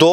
2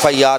FIR